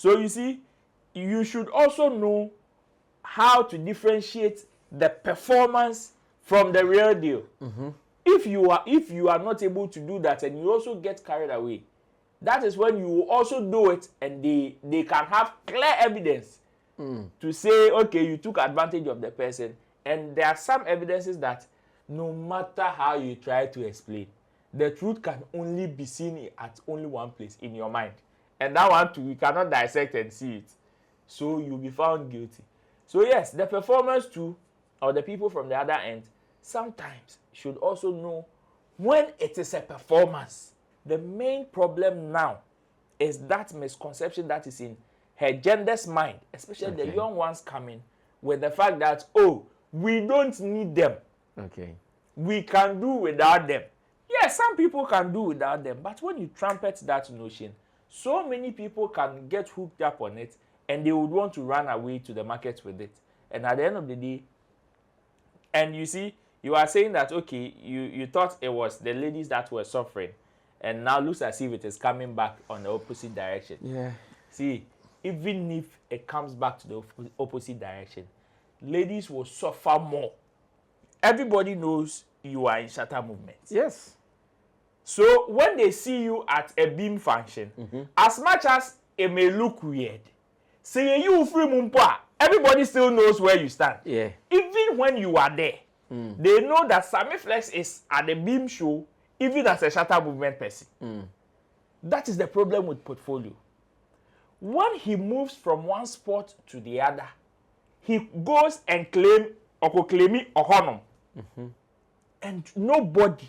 So you see, you should also know how to differentiate the performance from the real deal. If you are not able to do that and you also get carried away, that is when you will also do it and they can have clear evidence to say, okay, you took advantage of the person. And there are some evidences that no matter how you try to explain, the truth can only be seen at only one place, in your mind. And that one too, you cannot dissect and see it. So you'll be found guilty. So yes, the performance too, or the people from the other end, sometimes should also know when it is a performance. The main problem now is that misconception that is in her gender's mind, especially the young ones coming, with the fact that, oh, we don't need them. We can do without them. Yes, some people can do without them, but when you trumpet that notion, so many people can get hooked up on it and they would want to run away to the market with it. And at the end of the day, and you see, you are saying that, okay, you thought it was the ladies that were suffering, and now looks as if it is coming back on the opposite direction. Yeah. See, even if it comes back to the opposite direction, ladies will suffer more. Everybody knows you are in shatter movement. Yes. So when they see you at a beam function, as much as it may look weird, say you free mumpa, everybody still knows where you stand. Yeah. Even when you are there, they know that Sammy Flex is at the beam show, even as a shatter movement person. That is the problem with portfolio. When he moves from one spot to the other, he goes and claim Okoklemi Ohonom. And nobody,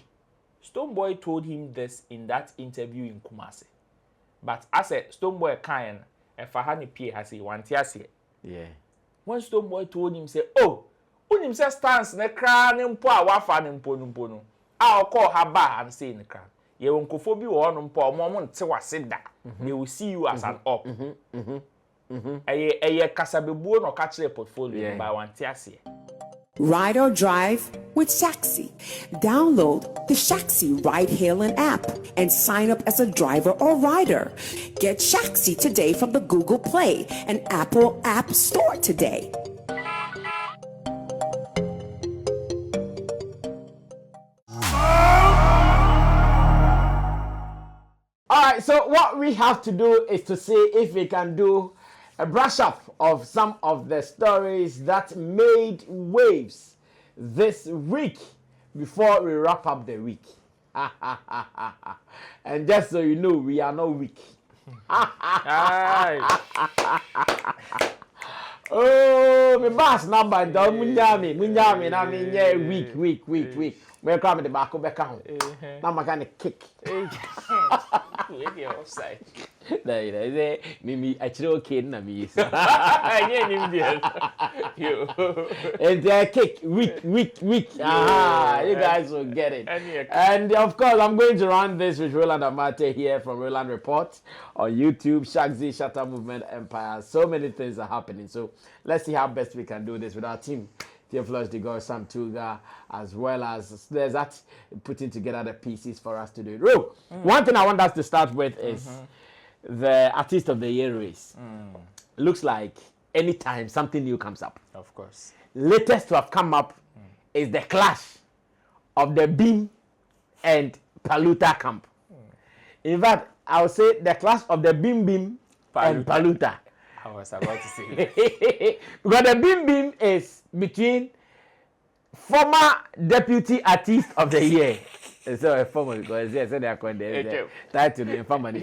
Stonebwoy told him this in that interview in Kumasi. But as a Stonebwoy kind, and Fahani P has a one tiasi. Yeah. When Stonebwoy told him, say, oh, when him say stands ne crown and poor wafa and pono, I'll call her back and say in the crown. You won't cophobia or on poor moment to sit that. They will see you as an up. A casabibu or catch a portfolio by one tiasi. Ride or drive with Shaxi. Download the Shaxi ride-hailing app and sign up as a driver or rider. Get Shaxi today from the Google Play and Apple App Store today. All right, so what we have to do is to see if we can do a brush up of some of the stories that made waves this week before we wrap up the week. And just so you know, we are not weak. Oh, my boss number, don't munyami, I mean, yeah, weak. We're coming the back of the account. Now I'm going to kick. Offside. There, Mimi, I chill kid, na me. And they kick, weak. Ah, you guys will get it. And of course, I'm going to run this with Roland Amate here from Roland Report on YouTube, Shagzy, Shatter Movement Empire. So many things are happening. So let's see how best we can do this with our team. Theophilus Digor, Sam Tuga, as well as there's that putting together the pieces for us to do it. One thing I want us to start with is the Artist of the Year race. Looks like anytime something new comes up. Of course. Latest to have come up is the clash of the Beam and Paluta camp. In fact, I would say the clash of the Beam and Paluta. I was about to say that. Because the Beam is between former Deputy Artist of the Year. So former because they said they are called the title in former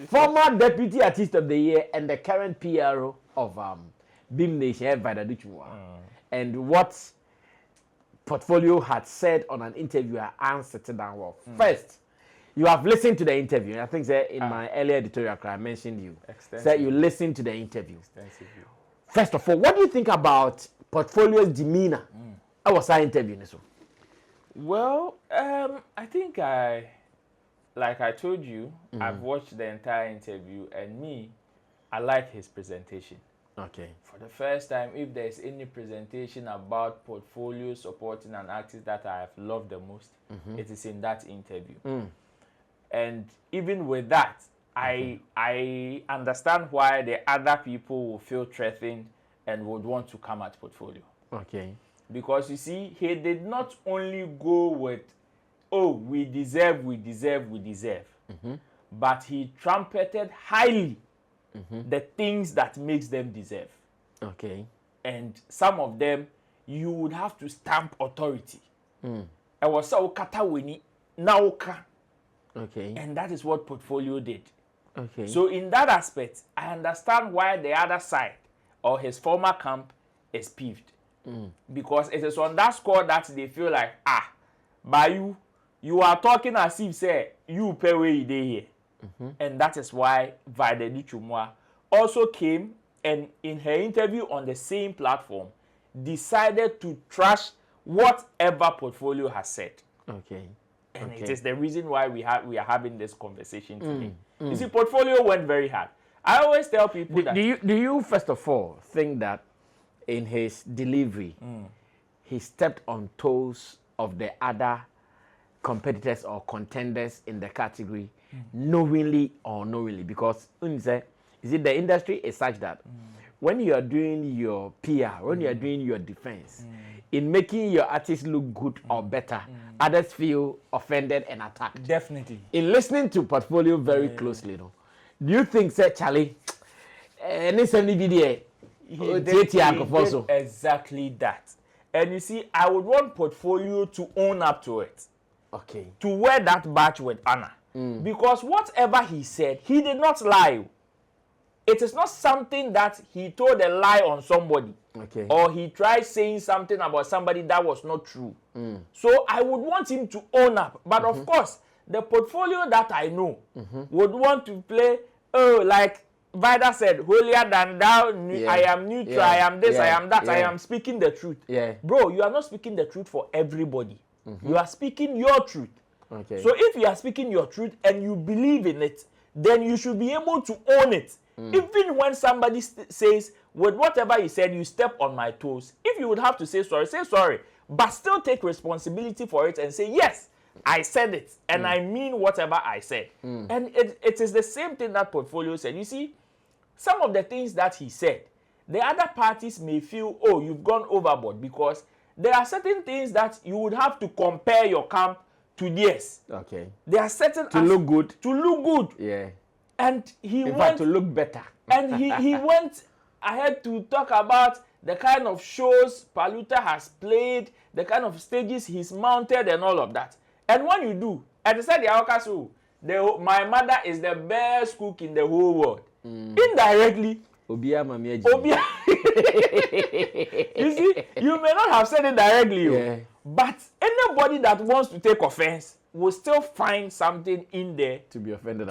former Deputy Artist of the Year and the current PRO of Beam Nation, Vida Adutwumwaa. And what Portfolio had said on an interview, I answered down well. First, you have listened to the interview. I think that in my earlier editorial, I mentioned you. Said you listened to the interview. Extensively. First of all, what do you think about Portfolio's demeanor? How was our interview? Well, I think like I told you, I've watched the entire interview, and I like his presentation. Okay. For the first time, if there's any presentation about Portfolio supporting an artist that I have loved the most, it is in that interview. And even with that, I understand why the other people will feel threatened and would want to come at Portfolio. Okay. Because you see, he did not only go with, oh, we deserve, but he trumpeted highly the things that makes them deserve. Okay. And some of them, you would have to stamp authority. I was so kataweni nauka. Okay. And that is what Portfolio did. Okay. So in that aspect, I understand why the other side or his former camp is peeved. Because it is on that score that they feel like, by you are talking as if say you pay way they here. And that is why Vida Adutwumwaa also came and in her interview on the same platform decided to trash whatever Portfolio has said. Okay. And it is the reason why we are having this conversation today. You see, Portfolio went very hard. I always tell people that. Do you first of all think that in his delivery he stepped on toes of the other competitors or contenders in the category, knowingly or unknowingly? Because the industry is such that when you are doing your PR, when you are doing your defense, in making your artist look good or better, others feel offended and attacked. Definitely. In listening to Portfolio very closely, do you think, say, Charlie, he did exactly that. And you see, I would want Portfolio to own up to it. Okay. To wear that badge with honor. Because whatever he said, he did not lie. It is not something that he told a lie on somebody. Okay. Or he tried saying something about somebody that was not true. So I would want him to own up. But of course, the Portfolio that I know would want to play, like Vida said, holier than thou, I am neutral, I am this, I am that, I am speaking the truth. Bro, you are not speaking the truth for everybody. You are speaking your truth. Okay. So if you are speaking your truth and you believe in it, then you should be able to own it. Even when somebody says, with whatever you said, you step on my toes, if you would have to say sorry, but still take responsibility for it and say, yes, I said it, and I mean whatever I said. And it is the same thing that Portfolio said. You see, some of the things that he said, the other parties may feel, oh, you've gone overboard, because there are certain things that you would have to compare your camp to theirs. Okay. There are certain to look good. To look good. Yeah. And he in went fact, to look better. And he went ahead to talk about the kind of shows Paluta has played, the kind of stages he's mounted, and all of that. And when you do, and they said the Aokasu, my mother is the best cook in the whole world. Indirectly, Obia Mamia. You see, you may not have said it directly, but anybody that wants to take offense will still find something in there to be offended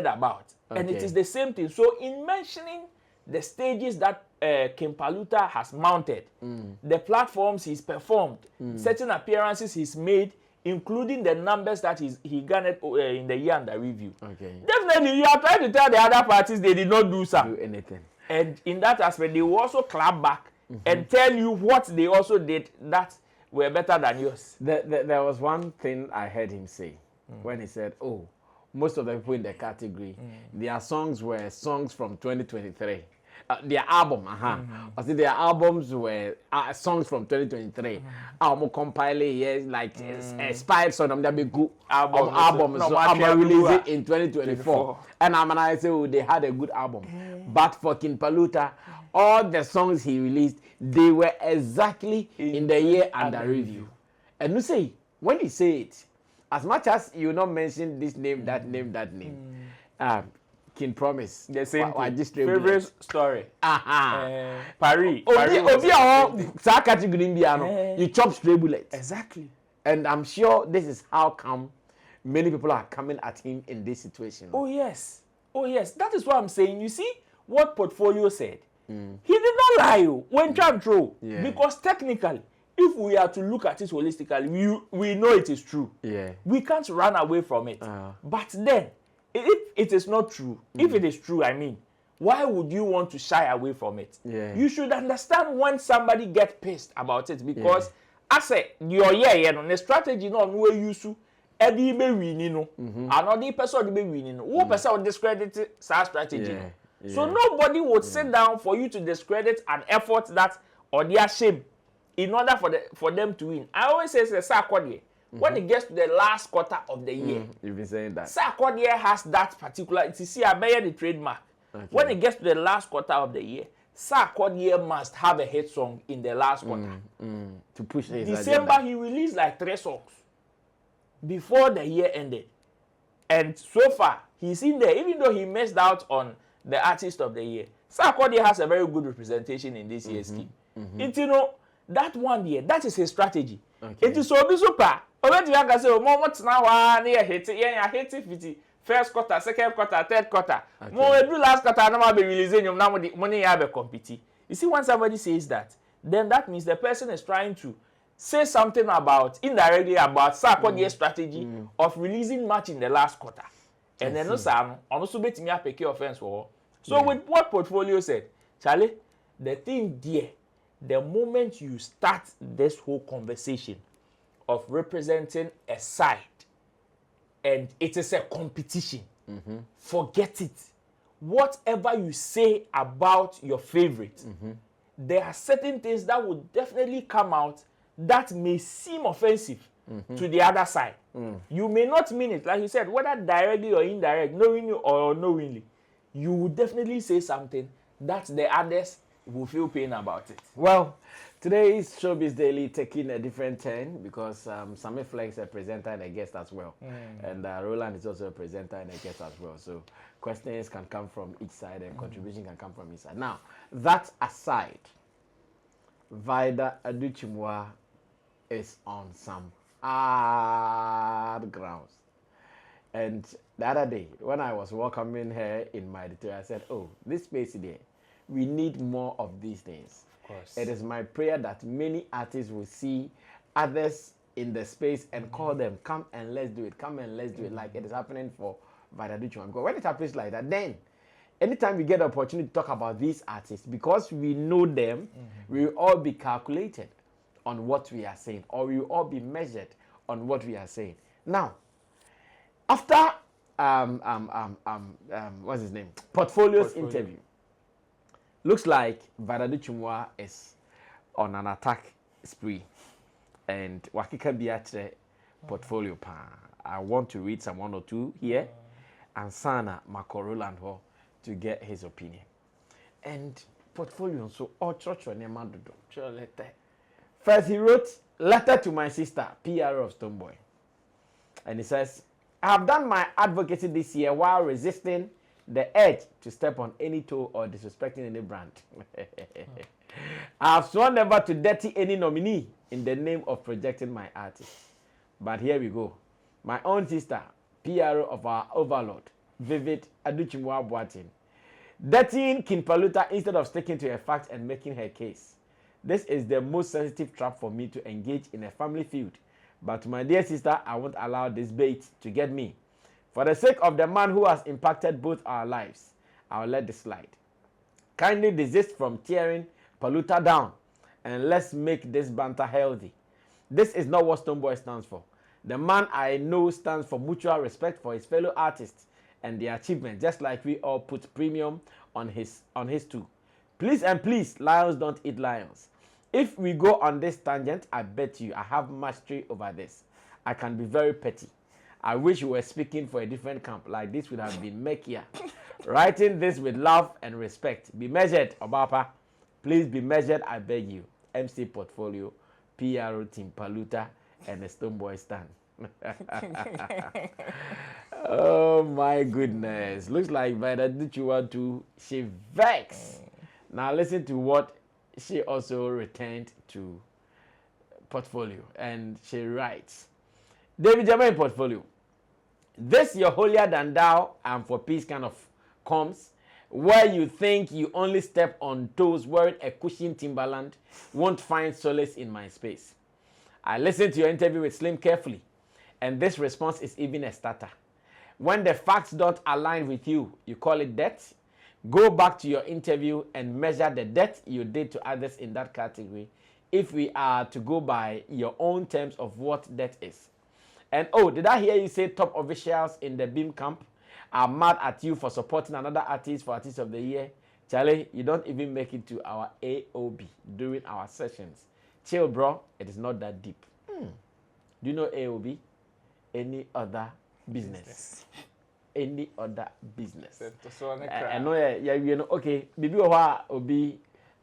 about. Okay. And it is the same thing. So in mentioning the stages that King Paluta has mounted, the platforms he's performed, certain appearances he's made, including the numbers that he garnered in the year under review. Okay. Definitely, you are trying to tell the other parties they did not do anything. And in that aspect, they will also clap back and tell you what they also did that were better than yours. There was one thing I heard him say when he said, oh, most of the people in the category, their songs were songs from 2023. Their album, I see their albums were songs from 2023. Album compile, yes, like inspired song of them good albums. So I'm gonna release it in 2024. And I'm gonna say, oh, they had a good album. But for King Paluta, all the songs he released, they were exactly in the year under review. And you say, when you say it, as much as you not mention this name, that name, King Promise. The same favorite story. Paris. You chop stray bullets. Exactly. And I'm sure this is how come many people are coming at him in this situation. Oh yes. That is what I'm saying. You see what Portfolio said. He did not lie when trying to because technically, if we are to look at it holistically, we know it is true. Yeah. We can't run away from it. But then, if it is not true, if it is true, I mean, why would you want to shy away from it? Yeah. You should understand when somebody gets pissed about it because I say the strategy no we use Eddie be winning no. Another person be winning no. Who person will discredit such strategy? Yeah. So nobody would sit down for you to discredit an effort that or their shame in order for them to win. I always say when it gets to the last quarter of the year, You've been saying that. Sarkodie has that particular. You see, I bear the trademark. Okay. When it gets to the last quarter of the year, Sarkodie must have a hit song in the last quarter. To push his December, agenda. he released like 3 songs before the year ended. And so far, he's in there, even though he missed out on the artist of the year. Sarkodie has a very good representation in this year's scheme. It, you know, that one year, that is his strategy. Okay. It is so super. Already, I can say, oh, what's now? Near hit it, yeah, hit it. First quarter, second quarter, third quarter. More every last quarter, I'm not be releasing you now. Money have a compete. You see, when somebody says that, then that means the person is trying to say something about indirectly about Sarkodie's strategy of releasing much in the last quarter. And then also bet me a pick offense for. So with what Portfolio said, Charlie, the thing there, the moment you start this whole conversation of representing a side and it is a competition, forget it. Whatever you say about your favorite, there are certain things that would definitely come out that may seem offensive to the other side. You may not mean it, like you said, whether directly or indirect, knowingly or unknowingly, you will definitely say something that the others will feel pain about it. Well, today's Showbiz Daily taking a different turn because Sammy Flex is a presenter and a guest as well. And Roland is also a presenter and a guest as well. So questions can come from each side and contribution can come from each side. Now, that aside, Vida Adutwumwaa is on some hard grounds. And the other day, when I was welcoming her in my editorial, I said, oh, this space there, we need more of these things. Of course. It is my prayer that many artists will see others in the space and call them, come and let's do it, come and let's do it, like it is happening for Vida Adutwumwaa. Because when it happens like that, then anytime we get the opportunity to talk about these artists, because we know them, we will all be calculated on what we are saying, or we will all be measured on what we are saying. Now, after what's his name? Portfolio's interview, looks like Vida Adutwumwaa is on an attack spree, and wakika biatre Portfolio pa. I want to read some 1 or 2 here, and Sana Roland ho to get his opinion. And Portfolio so all church on letter. First, he wrote letter to my sister, PR of Stonebwoy, and he says, I have done my advocacy this year while resisting the urge to step on any toe or disrespecting any brand. I have sworn never to dirty any nominee in the name of projecting my artist. But here we go. My own sister, PRO of our overlord, Vivid Adutwumwaa Boatin, dirtying King Paluta instead of sticking to a fact and making her case. This is the most sensitive trap for me to engage in a family feud. But to my dear sister, I won't allow this bait to get me. For the sake of the man who has impacted both our lives, I'll let this slide. Kindly desist from tearing Paluta down and let's make this banter healthy. This is not what Stonebwoy stands for. The man I know stands for mutual respect for his fellow artists and their achievements, just like we all put premium on his too. Please and please, lions don't eat lions. If we go on this tangent, I bet you I have mastery over this. I can be very petty. I wish you were speaking for a different camp, like this would have been Mekia. Writing this with love and respect. Be measured, Obapa. Please be measured, I beg you. MC Portfolio, PRO Team Paluta, and the Stonebwoy stand. Oh my goodness. Looks like Vida Adutwumwaa too. She vexed. Now listen to what she also returned to Portfolio, and she writes, David Jermaine Portfolio, this your holier than thou and for peace kind of comes where you think you only step on toes wearing a cushion Timberland won't find solace in my space. I listened to your interview with Slim carefully, and this response is even a starter. When the facts don't align with you, you call it debt. Go back to your interview and measure the debt you did to others in that category if we are to go by your own terms of what debt is. And oh, did I hear you say top officials in the Beam camp are mad at you for supporting another artist for Artist of the Year? Charlie, you don't even make it to our AOB during our sessions. Chill, bro. It is not that deep. Do you know AOB? Any other business? Any other business? I know, you know, okay. Bibi obi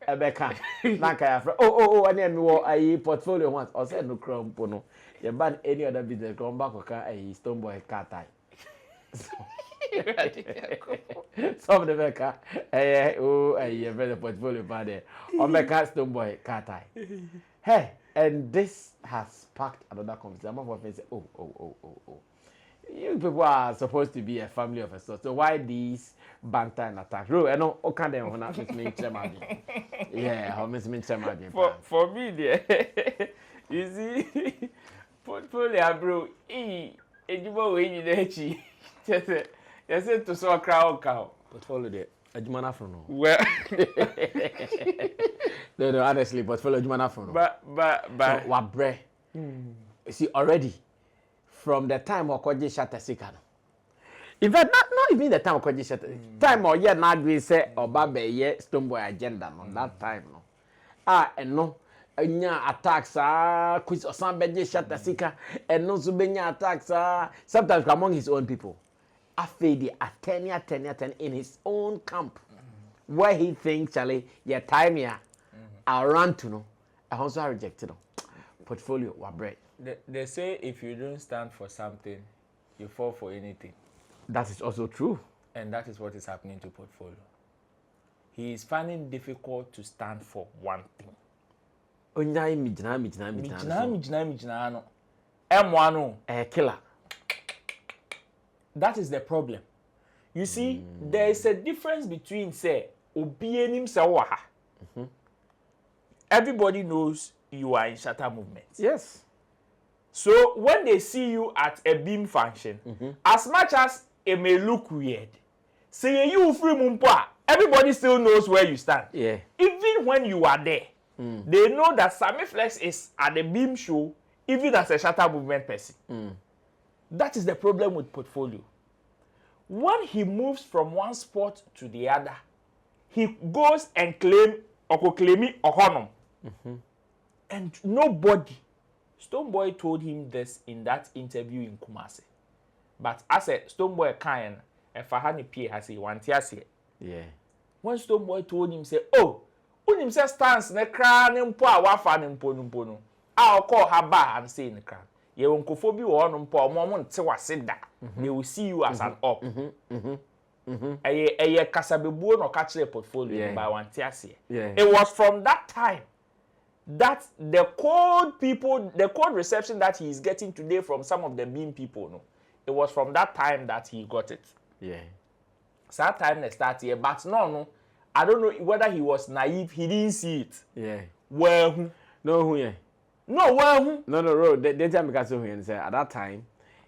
ebeka. Nanka ya oh, I need me a portfolio once. Or say no crown pono. You ban any other business. Come back oka a Stonebwoy car tie. Some of the beka. Very portfolio bad there. On beka Stonebwoy car tie. Hey, and this has sparked another conversation. I'm going to say, oh. You people are supposed to be a family of a sort. So why these banter and attacks? Bro, I know all kind of Miss Minchemadi. Yeah, how Miss Minchemadi. For me, there, you see, portfolio, bro. Ejubo we you there, chi. Just say to so crowd cow. Portfolio there. Ajumana from no. Well, no, honestly, portfolio Ajumana from no. But so, wabre. You see already. From the time Okoje Shatta Sikano. In fact, not even the time Okoje Shatta. Time or yet not we say Obabe ye Stonebwoy agenda no that time no. And no. Nya attacks quiz or some beje Shatta Sika and no Zubenya attacks sometimes among his own people. Afedi ten in his own camp. Where he thinks Charlie, yeah time here I'll run to no. I also rejected no. Portfolio wabre. They say if you don't stand for something, you fall for anything. That is also true. And that is what is happening to Portfolio. He is finding difficult to stand for one thing. Mijna. No. M1. Killer. That is the problem. You see, there is a difference between, say, Obienim Sawaha. Everybody knows you are in Shatta movement. Yes. So when they see you at a beam function, as much as it may look weird, say you free mumpa, everybody still knows where you stand. Yeah. Even when you are there, they know that Sammy Flex is at the beam show, even as a Shatta movement person. That is the problem with Portfolio. When he moves from one spot to the other, he goes and claim Ohonom. And nobody. Stonebwoy told him this in that interview in Kumasi. But as a Stonebwoy kind, and Fahani P has a one tiasi. Yeah. When Stonebwoy told him, say, oh, unim say stands ne crown and poor wafan impono. I'll call her bar and say in the crown. Ye won't phobia on poor moment to sit that. They will see you as an up. A casabebuon or catch a portfolio by one tiasi. It was from that time that the cold reception that he is getting today from some of the mean people, no, it was from that time that he got it. Yeah. So that time they started here, but no, I don't know whether he was naive. He didn't see it. Yeah. Well, no, who yeah. No, well, no. The time because say at that time,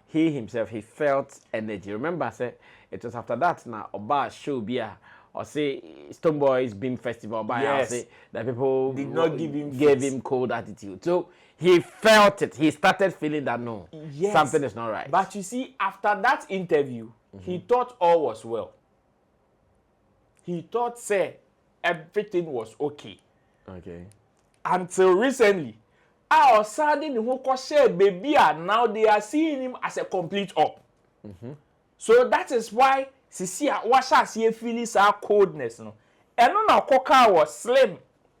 he himself felt energy. Remember, I said it was after that now Oba show beer. Or say Stonebwoy's Beam Festival by say that people did not gave him cold attitude. So he felt it. He started feeling that no, something is not right. But you see, after that interview, he thought all was well. He thought, say, everything was okay. Okay. Until recently, our sudden baby, now they are seeing him as a complete up. So that is why Sisia washa see feeling sa coldness no. Eno na Koka was slim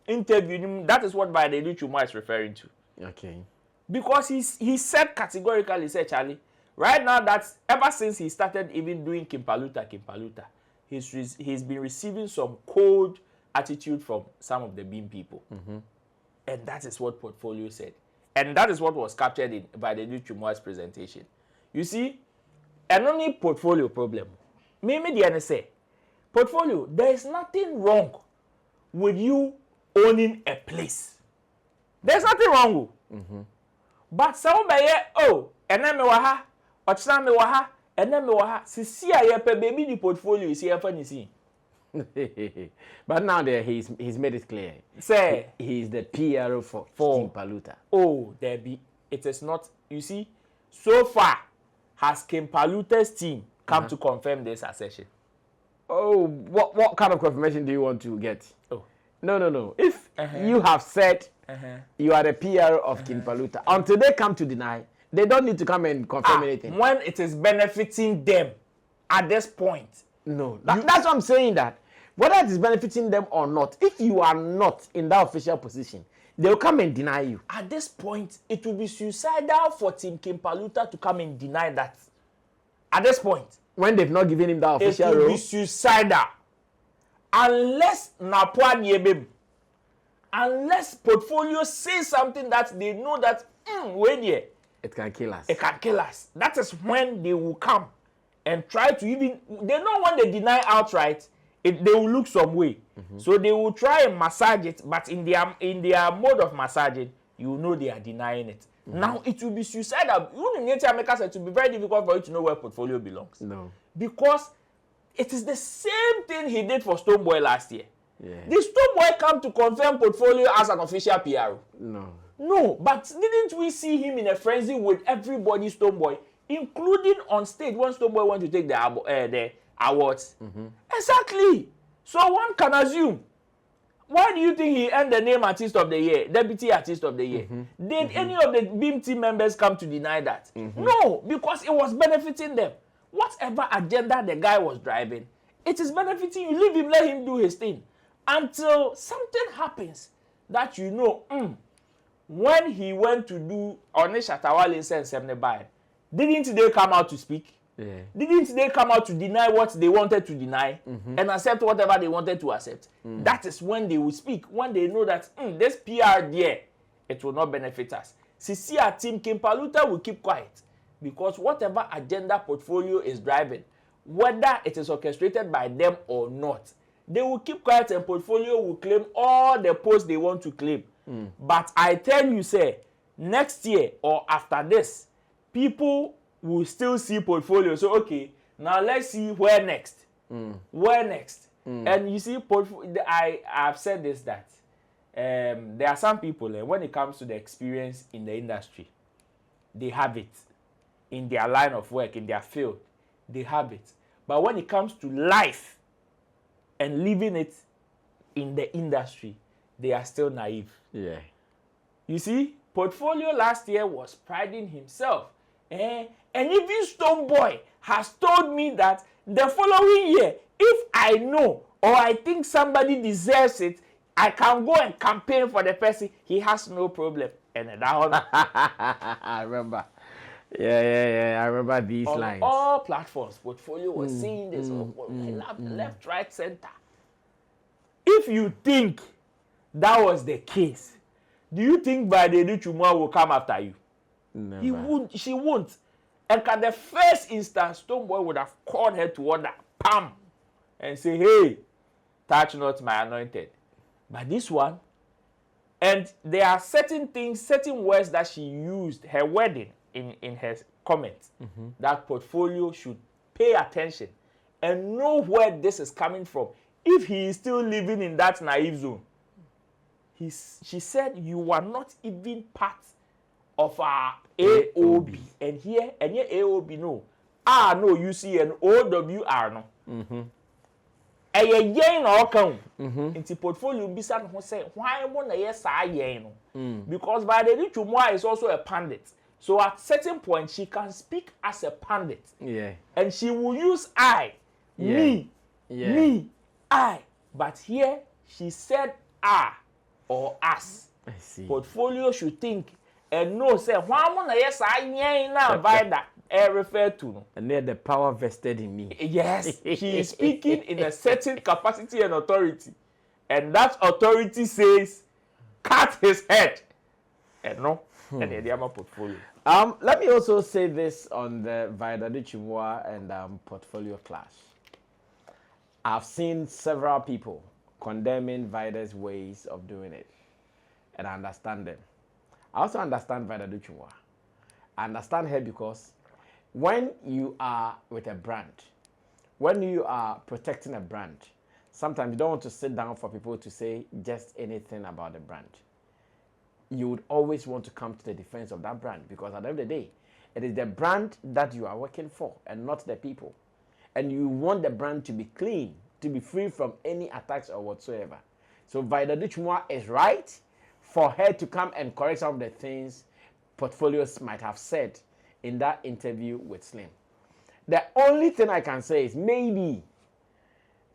interviewing him. That is what by the Adutwumwaa is referring to. Okay. Because he said categorically, said Charlie, right now that ever since he started even doing Paluta, he's been receiving some cold attitude from some of the Beam people. And that is what Portfolio said. And that is what was captured by the Adutwumwaa's presentation. You see, and only Portfolio problem. Me say, Portfolio, there is nothing wrong with you owning a place. There's nothing wrong. But some by and then me waha, or me waha, and then me waha. See, I baby the Portfolio is here for see. But now there he's made it clear. Say he's the PR for Paluta. Oh, there be. It is not. You see, So far, has King Paluta's team come to confirm this assertion? Oh, what kind of confirmation do you want to get? Oh. No. If you have said you are the PR of King Paluta, until they come to deny, they don't need to come and confirm anything. When it is benefiting them at this point. No, that's what I'm saying, that whether it is benefiting them or not, if you are not in that official position, they'll come and deny you. At this point, it will be suicidal for Team King Paluta to come and deny that. At this point. When they've not given him that official role. It will be suicidal. Unless Napua Niebem, unless portfolio says something that they know that, wait here. It can kill us. It can kill us. That is when they will come and try to even, they know when they deny outright, they will look some way. So they will try and massage it, but in their mode of massaging, you know they are denying it. Now it will be suicidal. Even in America, it will be very difficult for you to know where portfolio belongs. No. Because it is the same thing he did for Stonebwoy last year. Yeah. Did Stonebwoy come to confirm portfolio as an official PR? No, but didn't we see him in a frenzy with everybody Stonebwoy, including on stage when Stonebwoy went to take the awards? Exactly. So one can assume. Why do you think he earned the name Artist of the Year, Deputy Artist of the Year? Did any of the BIM team members come to deny that? No, because it was benefiting them. Whatever agenda the guy was driving, it is benefiting you. Leave him, let him do his thing. Until something happens that you know, when he went to do Onisha Tawale and Semnebai, didn't they come out to speak? Yeah. Didn't they come out to deny what they wanted to deny and accept whatever they wanted to accept? That is when they will speak, when they know that this PR there, it will not benefit us. See, our team King Paluta will keep quiet because whatever agenda portfolio is driving, whether it is orchestrated by them or not, they will keep quiet and portfolio will claim all the posts they want to claim. But I tell you, say, next year or after this, people will still see portfolio. So, okay, now let's see where next. Where next? And you see, I've said this, that there are some people, when it comes to the experience in the industry, they have it. In their line of work, in their field, they have it. But when it comes to life and living it in the industry, they are still naive. Yeah. You see, portfolio last year was priding himself. And even Stonebwoy has told me that the following year, if I know or I think somebody deserves it, I can go and campaign for the person. He has no problem. And that one, I remember. Yeah. I remember these on lines. all platforms, portfolio was saying this. Left, right, center. If you think that was the case, do you think Adutwumwaa will come after you? Never. He won't. She won't. And at the first instance, Stonebwoy would have called her to order, pam, and say, "Hey, touch not my anointed." But this one, and there are certain things, certain words that she used, her wording in her comments, that portfolio should pay attention and know where this is coming from. If he is still living in that naive zone, she said, "You are not even part of our AOB." And here, AOB no. No, you see an OWR no. Yen or come into portfolio bisa no say, why won't I yes yen no? Because Adutwumwaa is also a pundit. So at certain point she can speak as a pundit. Yeah. And she will use I, me, I. But here she said or us. I see. Portfolio should think and know say why won't I yes now Vida refer to no. And they're the power vested in me. Yes, she is speaking in a certain capacity and authority. And that authority says, cut his head. And no, and the other portfolio. Let me also say this on the Adutwumwaa and portfolio clash. I've seen several people condemning Vida's ways of doing it. And I understand them. I also understand Adutwumwaa. I understand her because when you are with a brand, when you are protecting a brand, sometimes you don't want to sit down for people to say just anything about the brand. You would always want to come to the defense of that brand because at the end of the day, It is the brand that you are working for and not the people. And you want the brand to be clean, to be free from any attacks or whatsoever. So Vida Adutwumwaa is right for her to come and correct some of the things portfolios might have said in that interview with Slim. The only thing I can say is maybe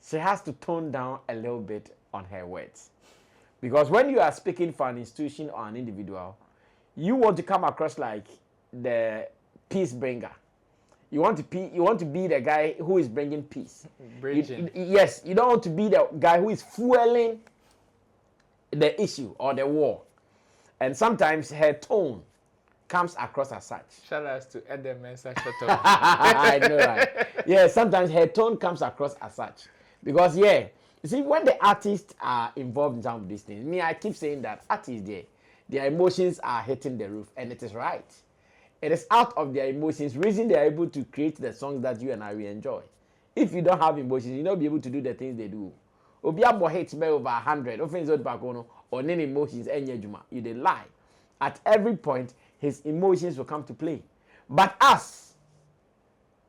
she has to tone down a little bit on her words. Because when you are speaking for an institution or an individual, you want to come across like the peace bringer. You want to be the guy who is bringing peace. Yes, you don't want to be the guy who is fueling the issue or the war. And sometimes her tone comes across as such. Shout out to Edem I know, right? Yeah, sometimes her tone comes across as such. Because, yeah, you see, when the artists are involved in some of these things, I keep saying that artists, their emotions are hitting the roof, and it is right. It is out of their emotions, reason they are able to create the songs that you and I will enjoy. If you don't have emotions, you'll not be able to do the things they do. Obiabo hits by over 100, offensive back or any emotions, you they lie. At every point, his emotions will come to play. But us,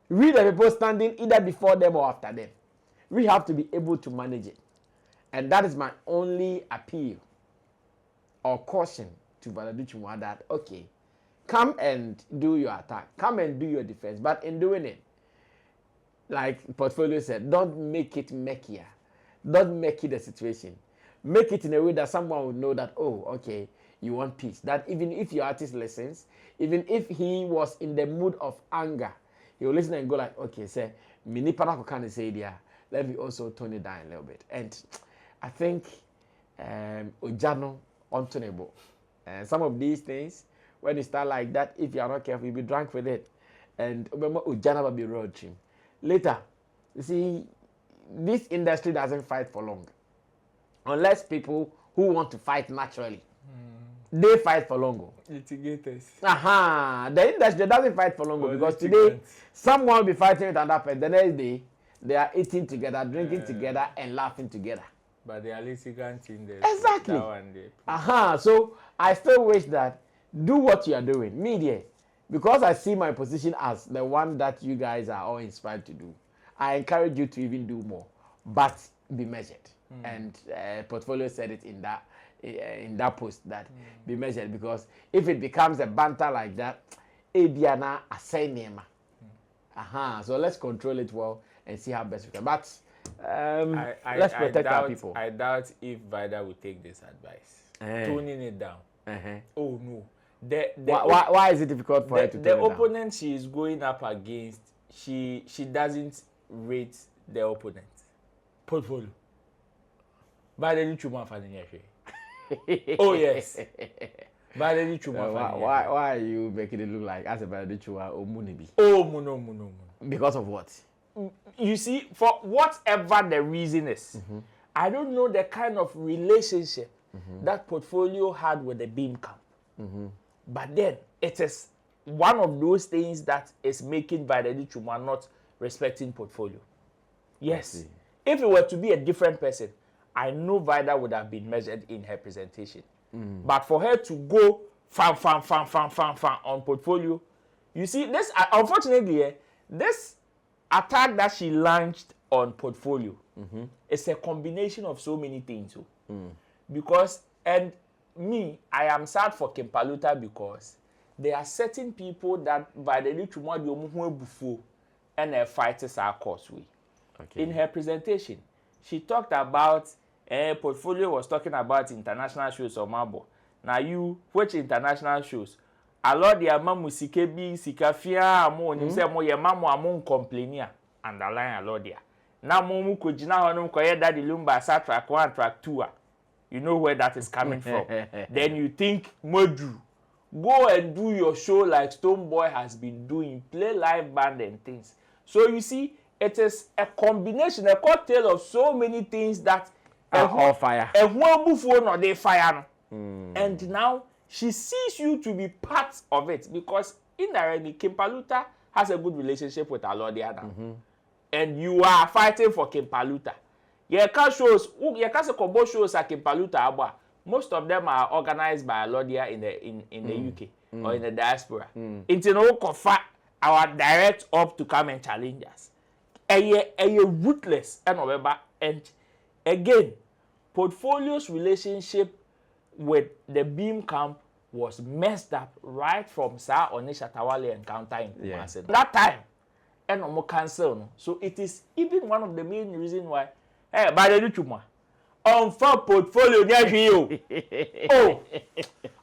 we the people standing either before them or after them, we have to be able to manage it. And that is my only appeal or caution to Vida Adutwumwaa that, okay, come and do your attack. Come and do your defense. But in doing it, like Portfolio said, don't make it murkier. Don't make it a situation. Make it in a way that someone will know that, oh, okay, you want peace. That even if your artist listens, even if he was in the mood of anger, he will listen and go like, okay, say, mini panako can say there. Let me also tone it down a little bit. And I think Ojano untonable. And some of these things, when you start like that, if you are not careful, you'll be drunk with it. And remember, Ojana will be road trim. Later, you see, this industry doesn't fight for long. Unless people who want to fight naturally, they fight for longer. Litigators. The industry doesn't fight for longer because today, someone will be fighting with another person. The next day, they are eating together, drinking together, and laughing together. But they are litigants in there. Exactly. So I still wish that do what you are doing. Media. Because I see my position as the one that you guys are all inspired to do. I encourage you to even do more. But be measured. And Portfolio said it in that post that be measured. Because if it becomes a banter like that, Ebiana Asenema. So let's control it well and see how best we can. But let's protect our people. I doubt if Vida will take this advice. Toning it down. Oh no. Why is it difficult for her to tone it down? The opponent she is going up against, she doesn't rate the opponent. Portfolio. Vida Adutwumwaa fan. Oh yes. Vida Adutwumwaa. Why are you making it look like as a Vida Adutwumwaa or Munibi? Oh no. Because of what? You see, for whatever the reason is, I don't know the kind of relationship that Portfolio had with the Beam Camp. But then it is one of those things that is making Vida Adutwumwaa not respecting Portfolio. Yes. If it were to be a different person, I know Vida would have been measured in her presentation. But for her to go fan on Portfolio, you see, this unfortunately, this attack that she launched on Portfolio is a combination of so many things. Because, and me, I am sad for Paluta because there are certain people that Vida Adutwumwaa the omuhu before and her fighters are causeway. In her presentation, she talked about Portfolio was talking about international shows or Mabo. Now you, which international shows? A lot the mamu sikebi sikafia amo ni se mo ye mamu amo complainia underline a lot there. Now mo ko jina honum ko ye daddy lumba sa track 1 track 2. You know where that is coming from. Then you think Modu, go and do your show like Stonebwoy has been doing, play live band and things. So you see, it is a combination, a cocktail of so many things that all fire. And now she sees you to be part of it because indirectly Paluta has a good relationship with Alodia now. And you are fighting for Paluta. Shows, shows at Paluta, most of them are organized by Alodia in the UK. or in the diaspora. It's no kofa our direct up to come and challenge us. A ruthless and again, Portfolio's relationship with the Beam camp was messed up right from Sa Onisha Tawale encounter in Kumasi. That time, and no cancel. No. So it is even one of the main reasons why. Hey, by the Adutwumwaa, on for Portfolio near you. Oh,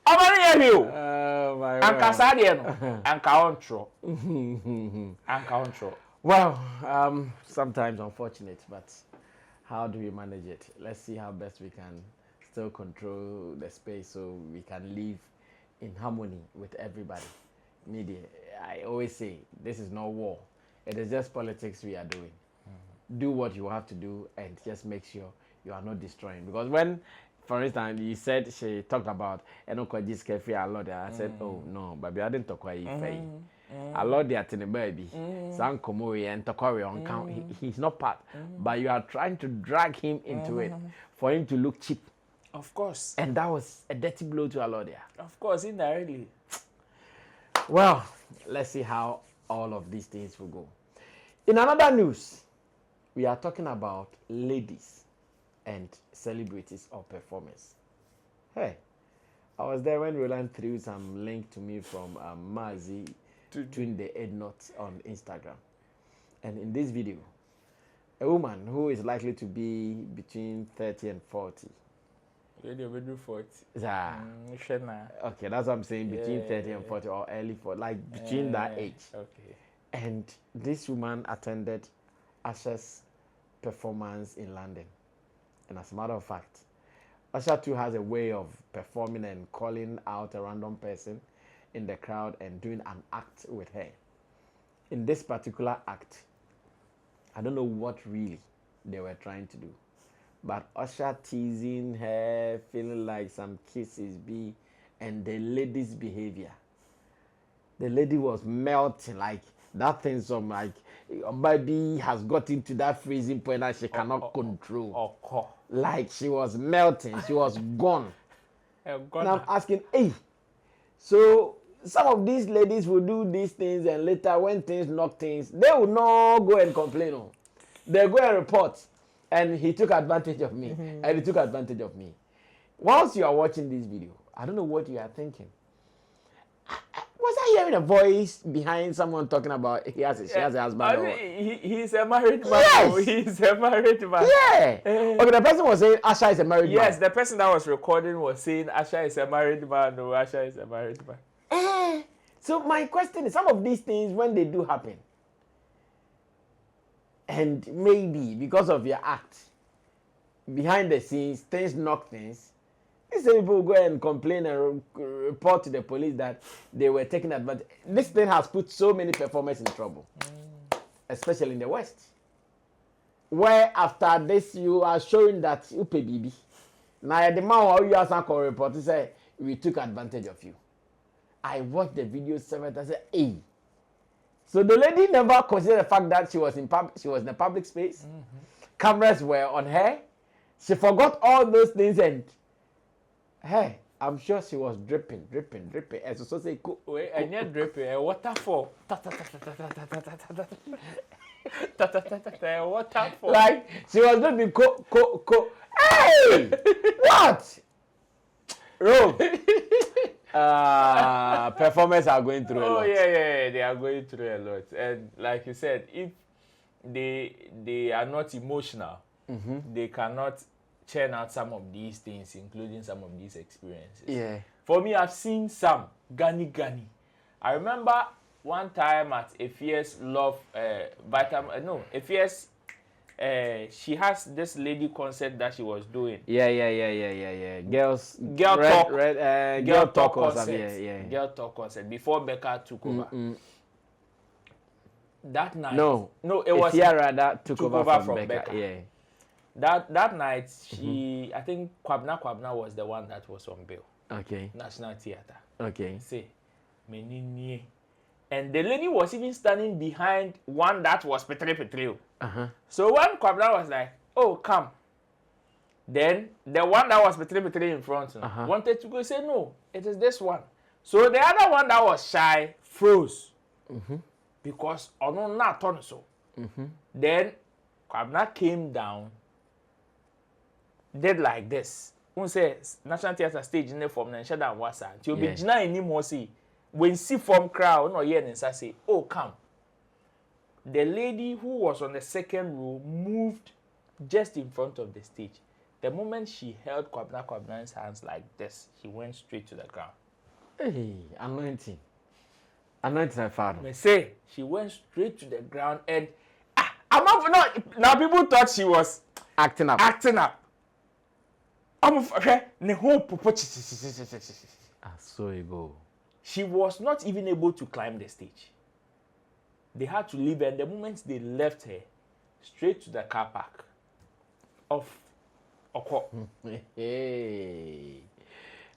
I'm near you. My and Casadiano and Countro. And Countro. Well, sometimes unfortunate, but how do we manage it? Let's see how best we can still control the space so we can live in harmony with everybody. Media, I always say, this is no war. It is just politics we are doing. Do what you have to do and just make sure you are not destroying. Because when, for instance, you said she talked about Enokwaji's cafe a lot, I said, oh no, but I didn't talk about it. A lot they are telling baby. San Komori and Tokori on count. He's not part. But you are trying to drag him into it for him to look cheap. Of course. And that was a dirty blow to Alodia. Of course, indirectly. Well, let's see how all of these things will go. In another news, we are talking about ladies and celebrities or performers. Hey, I was there when Roland threw some link to me from Mazi doing the head knots on Instagram. And in this video, a woman who is likely to be between 30 and 40. Really, we do 40. Okay, that's what I'm saying, between 30 and 40 or early 40, like between that age. Okay. And this woman attended Usher's performance in London. And as a matter of fact, Usher too has a way of performing and calling out a random person in the crowd and doing an act with her. In this particular act, I don't know what really they were trying to do, but Usher teasing her, feeling like some kisses be, and the lady's behavior. The lady was melting, like that thing, some like baby has got into that freezing point that she cannot control. Like she was melting, she was gone. And I'm asking, hey, so some of these ladies will do these things and later when things knock things, they will not go and complain. No. They go and report. And he took advantage of me. And he took advantage of me. Once you are watching this video, I don't know what you are thinking. Was I hearing a voice behind someone talking about she has a husband? He's a married man. Yes. He's a married man. Yeah. Okay, the person was saying Usher is a married man. Yes, the person that was recording was saying Usher is a married man. No, Usher is a married man. So my question is, some of these things, when they do happen, and maybe because of your act, behind the scenes, things knock things, these people go and complain and report to the police that they were taking advantage. This thing has put so many performers in trouble, especially in the West, where after this you are showing that you pay BB. Now the man who you ask for report, he say we took advantage of you. I watched the video several times. I said, hey. So the lady never considered the fact that she was in a public space. Cameras were on her. She forgot all those things and hey, I'm sure she was dripping. And so say, and you're dripping. A waterfall. Waterfall. Like she was dripping. Hey, what? Rob. Performers are going through a lot. Oh yeah, they are going through a lot. And like you said, if they are not emotional, they cannot churn out some of these things, including some of these experiences. Yeah. For me, I've seen some Gani. I remember one time at a fierce love she has this lady concert that she was doing. Yeah. Girl talk concert. Girl talk concert before Becca took over. That night. No, it was Tiara that took over from Becca. Yeah. That night, I think Kwabna was the one that was on bail. Okay. National Theatre. Okay. Say, Menini. And the lady was even standing behind one that was Petri. So when Kwabna was like, oh, come. Then the one that was Petri in front wanted to go say, no, it is this one. So the other one that was shy froze. Because ono not on so. Then Kwabena came down, did like this. Who says National Theatre stage in the form and shut down what's that? You'll be Jina anymore see. When see from crowd, no yen and say, oh come. The lady who was on the second row moved just in front of the stage. The moment she held Kwabena's hands like this, he went straight to the ground. Hey, anointing. Anointing, my father. They say she went straight to the ground and now people thought she was acting up. So you go. She was not even able to climb the stage. They had to leave her, and the moment they left her, straight to the car park of Oko. Hey.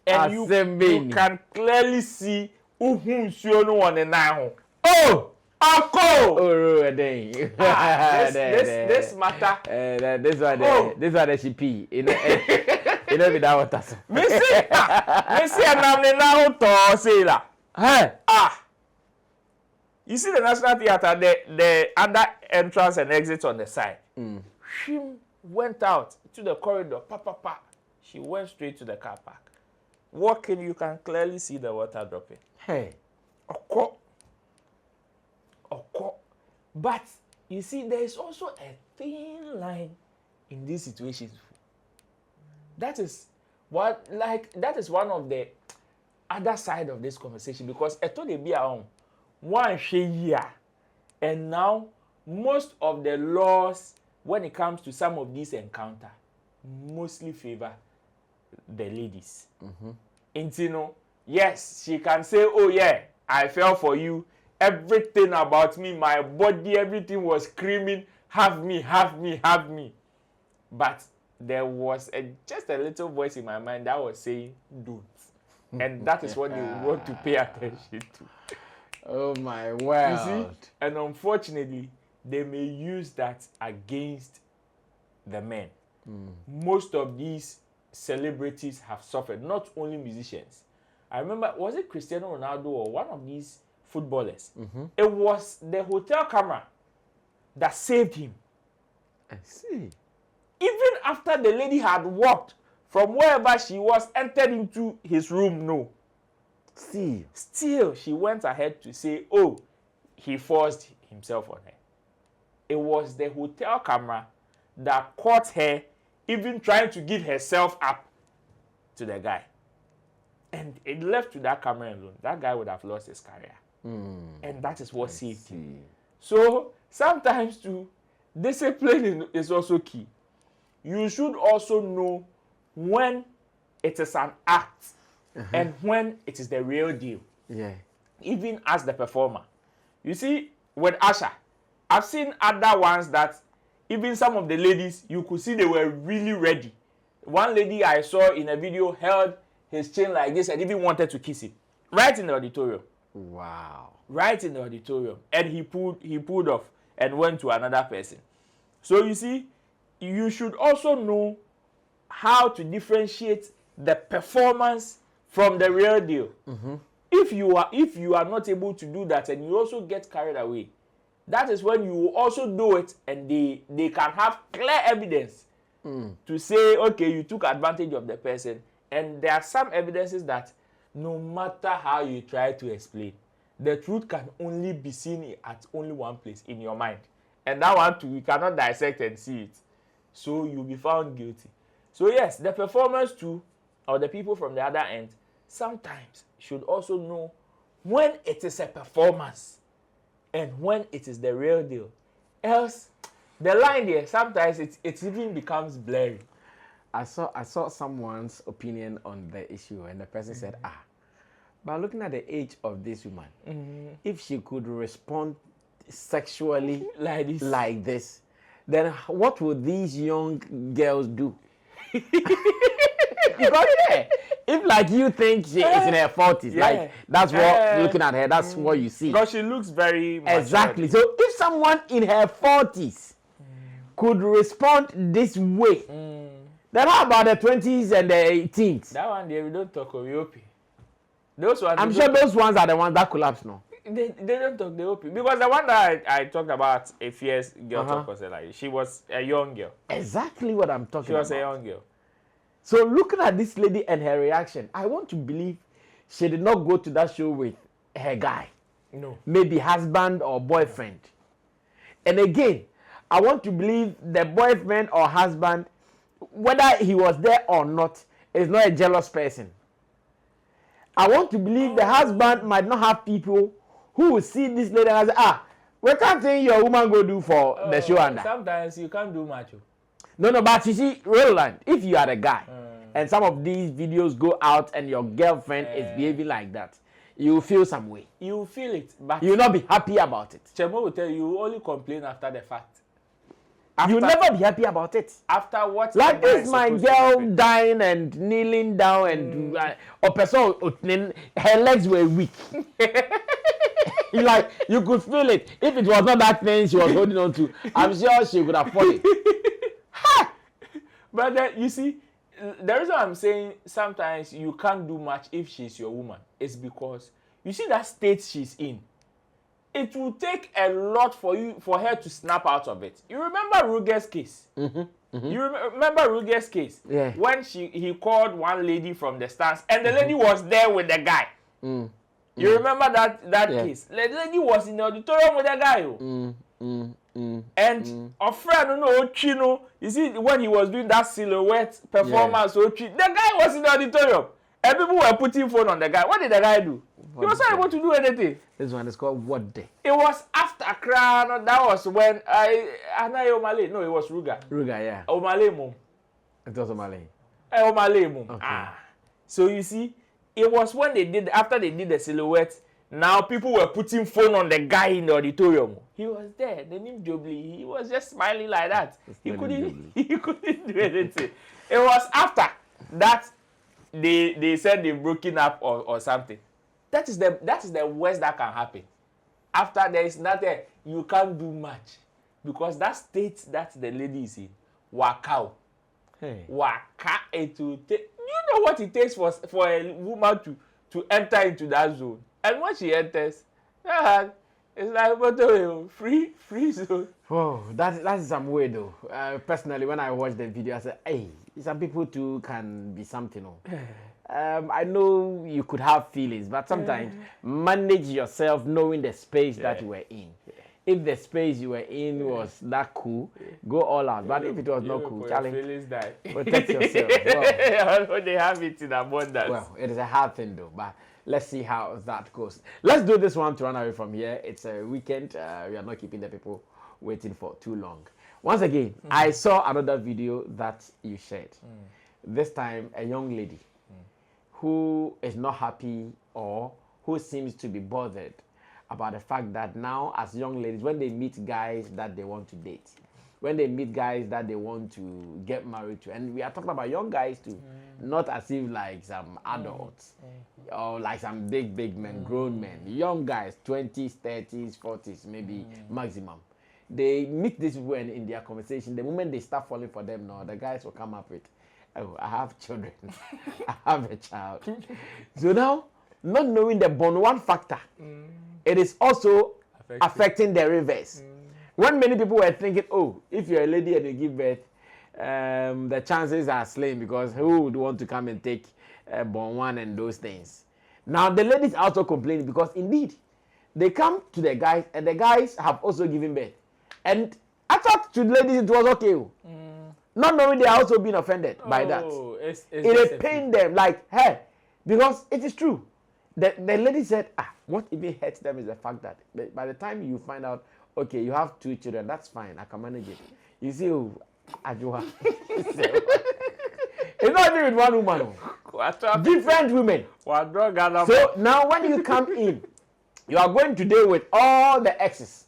And you can clearly see Uhunsiono on the now. Oh! Oko! Oh, this matter. This one she pee. You know without us. Messi, I'm now to say that. Hey! You see the National Theatre, the under entrance and exit on the side. She went out to the corridor. She went straight to the car park. Walking, you can clearly see the water dropping. Hey. Oko. But you see, there is also a thin line in these situations. That is one of the other side of this conversation, because I told you one year, and now most of the laws when it comes to some of these encounters mostly favor the ladies. And you know, yes, she can say, oh yeah, I fell for you. Everything about me, my body, everything was screaming, have me. But there was just a little voice in my mind that was saying, don't. And that is what you want to pay attention to. Oh my word. You see? And unfortunately, they may use that against the men. Most of these celebrities have suffered, not only musicians. I remember, was it Cristiano Ronaldo or one of these footballers? It was the hotel camera that saved him. I see. Even after the lady had walked from wherever she was, entered into his room, no. See. Still, she went ahead to say, oh, he forced himself on her. It was the hotel camera that caught her even trying to give herself up to the guy. And it left to that camera alone. That guy would have lost his career. And that is what saved him. So, sometimes too, discipline is also key. You should also know when it is an act and when it is the real deal. Yeah. Even as the performer. You see, with Usher, I've seen other ones that even some of the ladies, you could see they were really ready. One lady I saw in a video held his chin like this and even wanted to kiss him. Right in the auditorium. Wow. Right in the auditorium. And he pulled off and went to another person. So you see, you should also know how to differentiate the performance from the real deal. If you are not able to do that and you also get carried away, that is when you will also do it and they can have clear evidence to say, okay, you took advantage of the person. And there are some evidences that no matter how you try to explain, the truth can only be seen at only one place, in your mind. And that one too, you cannot dissect and see it. So you'll be found guilty. So yes, the performers too, or the people from the other end, sometimes should also know when it is a performance and when it is the real deal. Else, the line there, sometimes it even becomes blurry. I saw someone's opinion on the issue, and the person said, but looking at the age of this woman, if she could respond sexually like this, then what would these young girls do? Because if like you think she is in her 40s, like that's what looking at her, that's what you see. Because she looks very mature. Exactly. So if someone in her 40s could respond this way, then how about the 20s and the 18s? That one there we don't talk of Yopi. Those ones. I'm sure those ones are the ones that collapse now. They don't talk, they open. Because the one that I talked about, a fierce girl talk was like, she was a young girl. Exactly what I'm talking about. She was a young girl. So looking at this lady and her reaction, I want to believe she did not go to that show with her guy. No. Maybe husband or boyfriend. And again, I want to believe the boyfriend or husband, whether he was there or not, is not a jealous person. I want to believe the husband might not have people who will see this lady and say, we can't think your woman go do for the show under. Sometimes you can't do much. No, but you see, Roland, if you are a guy and some of these videos go out and your girlfriend is behaving like that, you will feel some way. You will feel it, but you will not be happy about it. Chemo will tell you, you only complain after the fact. You will never be happy about it. After what? Like this, my girl dying and kneeling down and her legs were weak. Like you could feel it. If it was not that thing she was holding on to, I'm sure she would have fallen. But then you see, the reason I'm saying sometimes you can't do much if she's your woman is because you see that state she's in. It will take a lot for her to snap out of it. You remember Ruger's case? You remember Ruger's case? Yeah. When he called one lady from the stands and the lady was there with the guy. You remember that case? The lady was in the auditorium with the guy. And a friend, you see, when he was doing that silhouette performance, the guy was in the auditorium. And people were putting phone on the guy. What did the guy do? He was not able to do anything. This one is called What Day? It was after Crown. That was when Omale. No, it was Ruger. Ruger, yeah. Omale mum. It was Omale. Omale mum. Okay. So you see, it was when after they did the silhouette, now people were putting phone on the guy in the auditorium. He was there. The name Jobli. He was just smiling like that. He couldn't do anything. It was after that they said they've broken up or something. That is the worst that can happen. After there is nothing, you can't do much. Because that state that the lady is in, waka. Hey. Waka, it will take. You know what it takes for a woman to enter into that zone. And when she enters, it's like free zone. Oh, that is some way though. Personally, when I watched the video, I said, hey, some people too can be something. I know you could have feelings, but sometimes manage yourself knowing the space that you were in. If the space you were in was that cool, go all out. But if it was not cool, challenge, protect yourself. Well, they have it in abundance. Well, it is a hard thing though, but let's see how that goes. Let's do this one to run away from here. It's a weekend. We are not keeping the people waiting for too long. Once again, I saw another video that you shared. This time, a young lady who is not happy or who seems to be bothered about the fact that now as young ladies, when they meet guys that they want to date, when they meet guys that they want to get married to, and we are talking about young guys too, not as if like some adults or like some big men, grown men, young guys, 20s, 30s, 40s, maybe maximum. They meet these people and in their conversation, the moment they start falling for them now, the guys will come up with, oh, I have children, I have a child. So now, not knowing the bond one factor, it is also affecting the reverse. When many people were thinking, oh, if you're a lady and you give birth, the chances are slim because who would want to come and take born one and those things. Now the ladies are also complaining because indeed, they come to the guys and the guys have also given birth. And I thought to the ladies it was okay. Not knowing they are also being offended by that. It pained them like, hey, because it is true. The lady said, what even hurts them is the fact that by the time you find out, okay, you have 2 children, that's fine, I can manage it. You see, Ajua. It's not even with one woman. Different women. So now when you come in, you are going to deal with all the exes.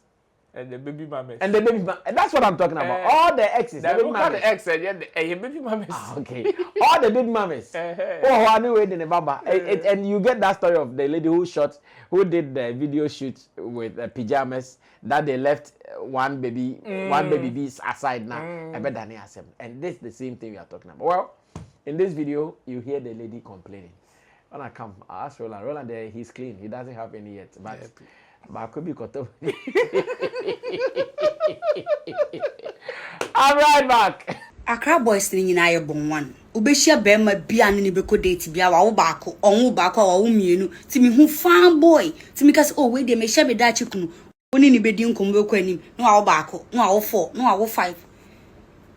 And the baby mamas. And the baby mamas. That's what I'm talking about. All the exes. The baby mamas. The ex and the baby mamas. Okay. All the baby mamas. And you get that story of the lady who did the video shoot with pajamas that they left one baby aside now. And this is the same thing we are talking about. Well, in this video, you hear the lady complaining. when I come, I ask Roland. Roland, there, he's clean. He doesn't have any yet. But I could be caught up. I'm right back. Accra boys ni nyina ye bon one. Obehia bema bia ne beko date bia wa wo baako, onwo baako wa wo mienu. Ti mi hu fan boy. Ti mi ka say oh we dey me hye be da chikunu. Oni ni bedi nkom be kwa anim. No wa wo baako, no wa wo 4, no wa wo 5.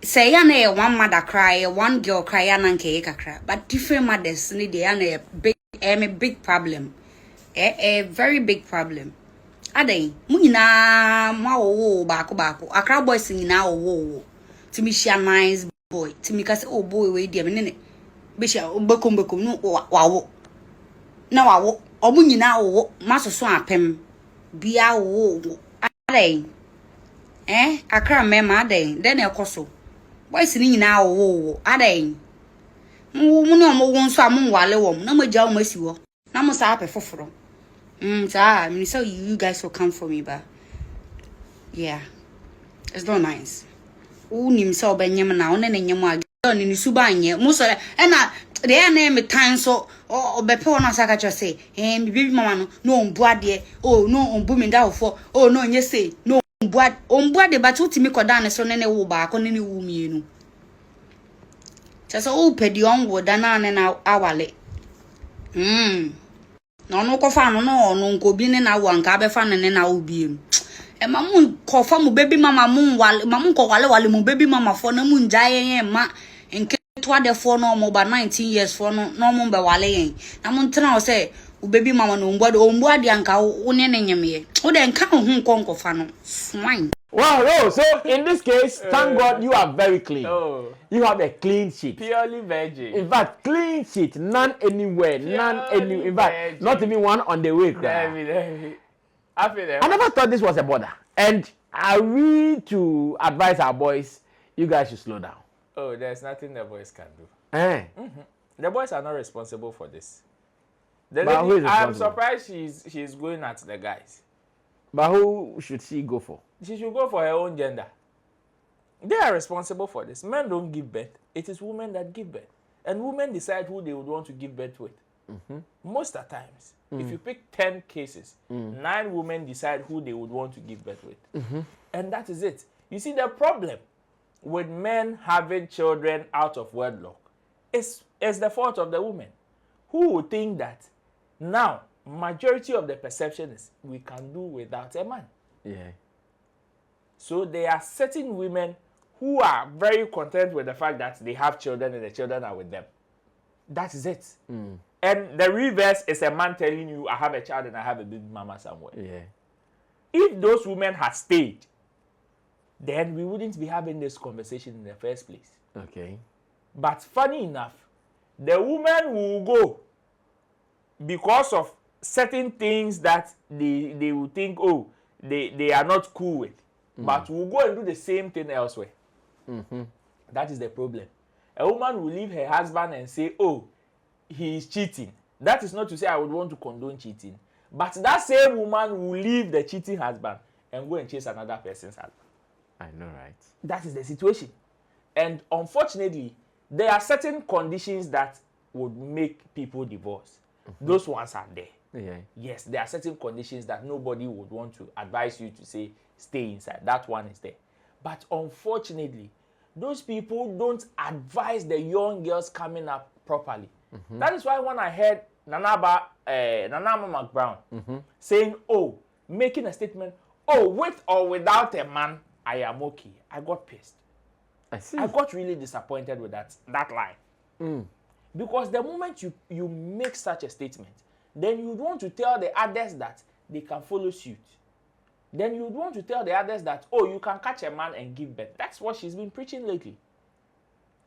Say ya na ye one mother cry, one girl cry ya na nke ye kakra. But different mothers ni dey ya na big problem. A very big problem. Adai, mu nyina ma wo baako. Accra boys nyina wo. Timi share nice boy. Timi ka say oh boy we dey me ne. Be share bekom no wawo. Na wawo. Omu nyina wo masoso apem. Bia wo. Adai. Accra mema adai. Den ekoso. Boys ni nyina wo. Adai. Mu ne omo wo nso am nwale wo. Na magya wo masi wo. Na mo sa ape foforo. I mean, so you guys will come for me, but yeah, it's not nice. Nim so benyam na one ne nyam ag ni subanye mo so na dey na me tan so obepe wona saka cho say me baby mama no ombu ade no ombu me ndafo no nye say no ombu ade but utimi koda ne so ne wo baako ne wo mienu so o pedi on wo dana ne na awale no ko fa no nko bi ne na wo anka be fa ne na obiem mamu ko fa mu baby mama mu wale mamu ko wale mu baby mama fo na mu njaye yen ma nke to ade fo no mo ba 19 years fo no mo be wale yen na mu ntena o say u baby mama no ombu ade anka wo ne nyemye wo de nka ho nko fa no swine. Wow, no, so in this case, thank God you are very clean. Oh. You have a clean sheet. Purely virgin. In fact, clean sheet, none anywhere, none any. In fact, not even one on the way. I never thought this was a border. And I really to advise our boys, you guys should slow down. Oh, there's nothing the boys can do. Mm-hmm. The boys are not responsible for this. I'm surprised she's going at the guys. But who should she go for? She should go for her own gender. They are responsible for this. Men don't give birth. It is women that give birth. And women decide who they would want to give birth with. Mm-hmm. Most of the times, if you pick 10 cases, 9 women decide who they would want to give birth with. Mm-hmm. And that is it. You see, the problem with men having children out of wedlock is the fault of the women. Who would think that now, majority of the perception is we can do without a man. Yeah. So there are certain women who are very content with the fact that they have children and the children are with them. That is it. And the reverse is a man telling you, I have a child and I have a baby mama somewhere. Yeah. If those women had stayed, then we wouldn't be having this conversation in the first place. Okay. But funny enough, the woman will go because of certain things that they will think, oh, they are not cool with. But will go and do the same thing elsewhere. Mm-hmm. That is the problem. A woman will leave her husband and say, oh, he is cheating. That is not to say I would want to condone cheating. But that same woman will leave the cheating husband and go and chase another person's husband. I know, right? That is the situation. And unfortunately, there are certain conditions that would make people divorce. Mm-hmm. Those ones are there. Yeah. Yes, there are certain conditions that nobody would want to advise you to say, stay inside. That one is there. But unfortunately, those people don't advise the young girls coming up properly. Mm-hmm. That is why when I heard Nana McBrown saying, oh, making a statement, oh, with or without a man, I am okay. I got pissed. I see. I got really disappointed with that line. Mm. Because the moment you make such a statement, then you'd want to tell the others that they can follow suit. Then you'd want to tell the others that, oh, you can catch a man and give birth. That's what she's been preaching lately.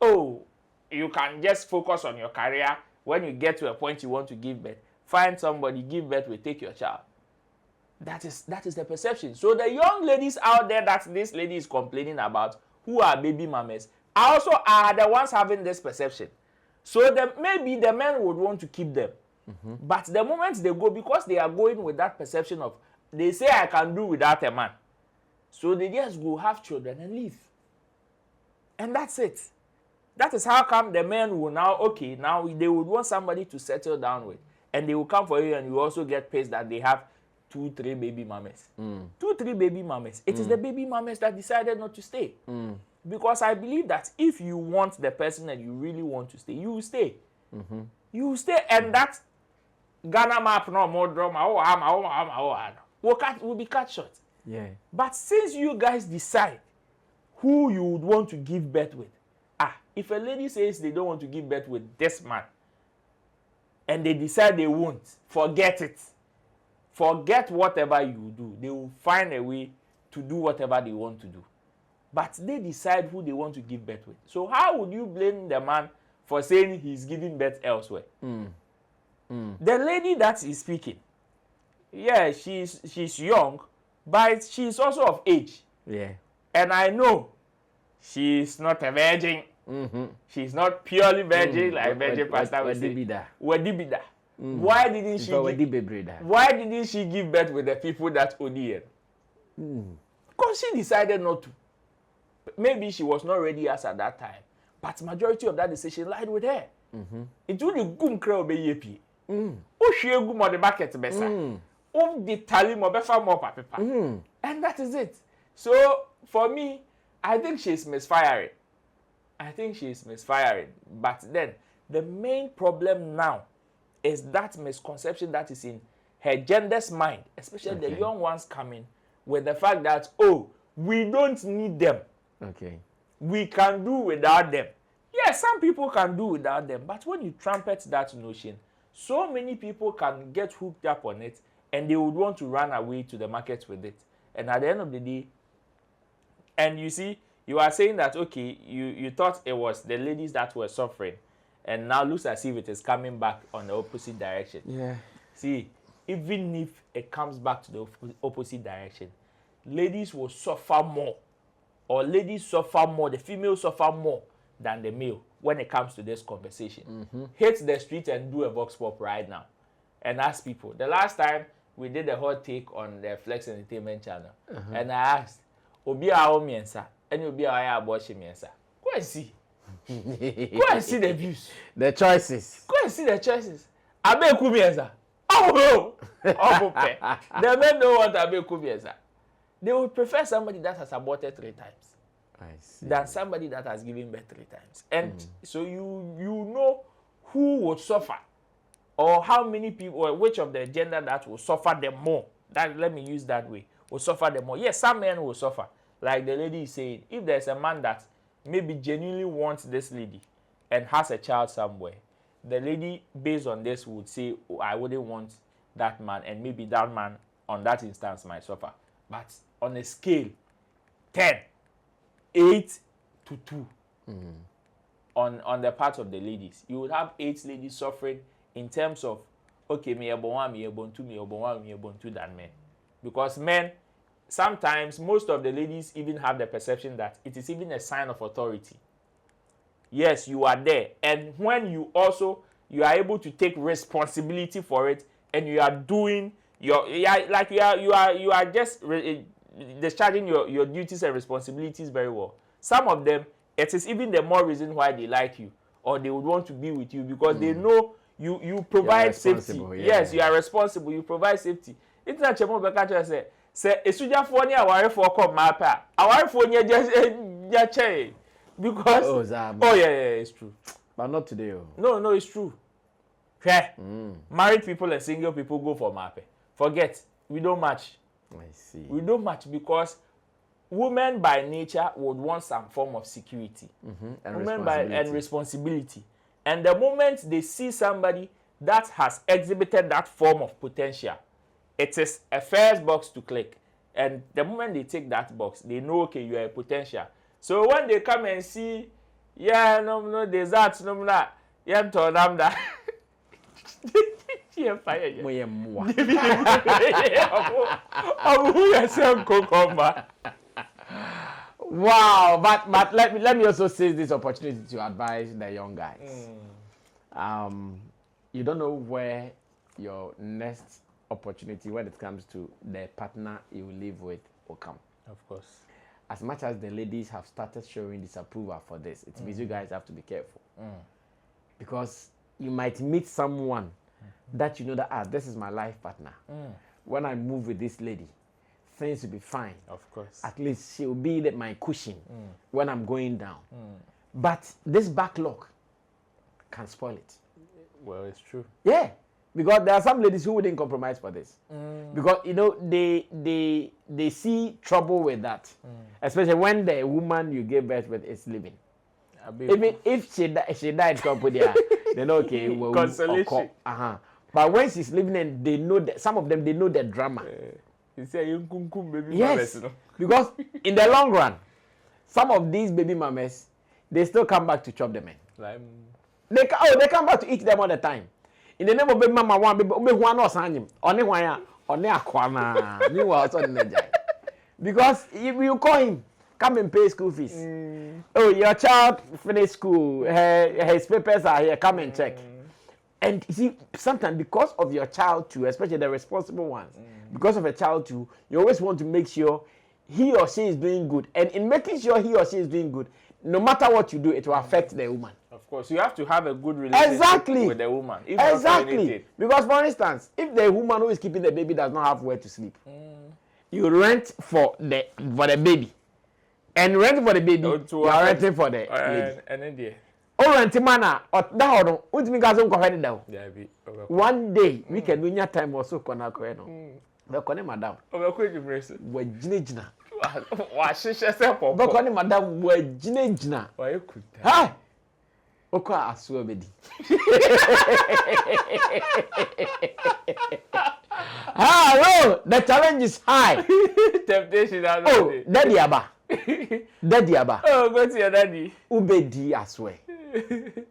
Oh, you can just focus on your career. When you get to a point you want to give birth, find somebody, give birth, will take your child. That is the perception. So the young ladies out there that this lady is complaining about, who are baby mamas, also are the ones having this perception. So maybe the men would want to keep them. Mm-hmm. But the moment they go, because they are going with that perception of, they say I can do without a man. So they just go have children and leave. And that's it. That is how come the men will now, okay, now they would want somebody to settle down with. And they will come for you and you also get pissed that they have 2, 3 baby mamas. 2, 3 baby mamas. It is the baby mamas that decided not to stay. Because I believe that if you want the person and you really want to stay, you will stay. You will stay, and that Ghana map no more drama. Will be cut short. Yeah. But since you guys decide who you would want to give birth with, if a lady says they don't want to give birth with this man, and they decide they won't, forget it. Forget whatever you do. They will find a way to do whatever they want to do. But they decide who they want to give birth with. So how would you blame the man for saying he's giving birth elsewhere? The lady that is speaking, yeah, she's young, but she's also of age. Yeah. And I know she's not a virgin. She's not purely virgin like virgin pastor would say. Wadibida. Why didn't she give birth with the people that ODN? Because she decided not to. Maybe she was not ready as at that time. But majority of that decision lied with her. It would be good crowd be yepi. She go more the market besa. The tally more befa more paper. And that is it. So for me, I think she's misfiring. But then the main problem now is that misconception that is in her gender's mind, especially the young ones coming with the fact that, oh, we don't need them. Okay. We can do without them. Yes, some people can do without them, but when you trumpet that notion, so many people can get hooked up on it and they would want to run away to the market with it. And at the end of the day, and you see, you are saying that, okay, you thought it was the ladies that were suffering, and now looks as if it is coming back on the opposite direction. Yeah. See, even if it comes back to the opposite direction, ladies will suffer more, or ladies suffer more, the females suffer more than the male when it comes to this conversation. Hit the street and do a vox pop right now and ask people. The last time we did a hot take on the Flex Entertainment channel, and I asked, Obi awo miensa, and Obi awo abortion miensa. Go and see. Go and see the views. The choices. Go and see the choices. Abeku miensa. Oh, the men don't want Abeku miensa. They would prefer somebody that has aborted 3 times. I see. Than somebody that has given birth 3 times. And so you know who would suffer, or how many people, or which of the gender that will suffer the more. That, let me use that way, will suffer the more. Yes, some men will suffer. Like the lady is saying, if there's a man that maybe genuinely wants this lady and has a child somewhere, the lady, based on this, would say, oh, I wouldn't want that man, and maybe that man on that instance might suffer. But on a scale, 10, 8 to 2 on the part of the ladies, you would have 8 ladies suffering in terms of, okay, me ebon two than men. Because men, sometimes most of the ladies even have the perception that it is even a sign of authority. Yes, you are there, and when you are able to take responsibility for it, and you are doing you are just discharging your duties and responsibilities very well. Some of them, it is even the more reason why they like you, or they would want to be with you, because they know you provide safety. Yeah. Yes, you are responsible. You provide safety. It's not chemo beka say esuja for ni aware for come mapa. Aware for ni just because yeah, it's true. But not today. No, it's true. Okay. Married people and single people go for mape. Forget, we don't match. I see. We don't match because women by nature would want some form of security. And responsibility. And the moment they see somebody that has exhibited that form of potential, it is a first box to click. And the moment they take that box, they know, okay, you are a potential. So when they come and see, no, there's that, no, turn them that. Wow, but let me also seize this opportunity to advise the young guys. You don't know where your next opportunity when it comes to the partner you live with will come. Of course. as much as the ladies have started showing disapproval for this, it means you guys have to be careful. Because you might meet someone that you know that, this is my life partner. When I move with this lady, things will be fine. Of course. At least she will be my cushion when I'm going down. But this backlog can spoil it. Well, it's true. Yeah. Because there are some ladies who wouldn't compromise for this. Because, you know, they see trouble with that. Especially when the woman you gave birth with is living. Even if she died, then okay, well, consolation. But when she's living, and they know that some of them, they know the drama. You say you baby yes, mamas, because in the long run, some of these baby mamas, they still come back to chop them in. Like, they come back to eat them all the time. In the name of baby mama, one or sanyim, only one, only akwana. You also the because if you call him, come and pay school fees. Oh, your child finished school, his papers are here, come and check. And you see, sometimes because of your child too, especially the responsible ones, because of a child too, you always want to make sure he or she is doing good. And in making sure he or she is doing good, no matter what you do, it will affect the woman. Of course, you have to have a good relationship with the woman. Exactly. Because for instance, if the woman who is keeping the baby does not have where to sleep, you rent for the baby. And rent for the baby, you are renting for the lady. And then rent mana or down, one day we can win your time also Konakoeno. The madam. We're Jinijna. Wash yourself. Bokoni madam, we're Jinijna. Why you could? Hi. Oka aswebedi. Hello, the challenge is high. Temptation. Oh, daddy aba. Daddy aba. Oh, go to your daddy. Ubedi aswe.